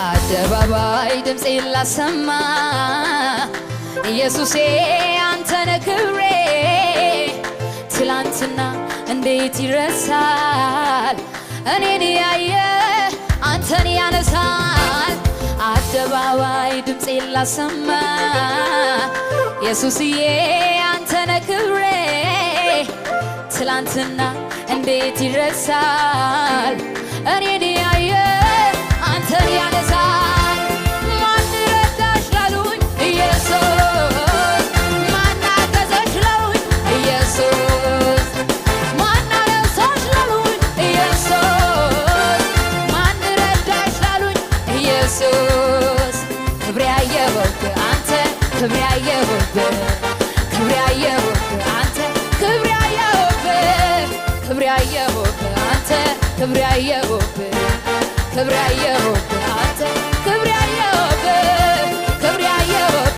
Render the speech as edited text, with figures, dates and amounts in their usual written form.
አደባባይ ድምፄን ላሰማ ኢየሱሴ አንተነ ክብሬ ትላንትና እንዴት ይረሳል እኔን ያየ አንተን ያነሳል አደባባይ ድምፄን ላሰማ ኢየሱስዬ አንተነ ክብሬ ትላንትና እንዴት ይረሳል እኔን ያየ አንተን ያነሳል ማን ረዳሽ ላሉኝ ኢየሱስ ማን አገዘሽ ላሉኝ ኢየሱስ ማን አነሳሽ ላሉኝ ኢየሱስ ማን ረዳሽ ላሉኝ ኢየሱስ ክብሬ ያየሁብህ አንተ ክብሬ ያየሁብህ ክብሬ ያየሁብህ አንተ ክብሬ ያየሁብህ ክብሬ ያየሁብህ አንተ ክብሬ ያየሁብህ ክብሬ ያየሁብህ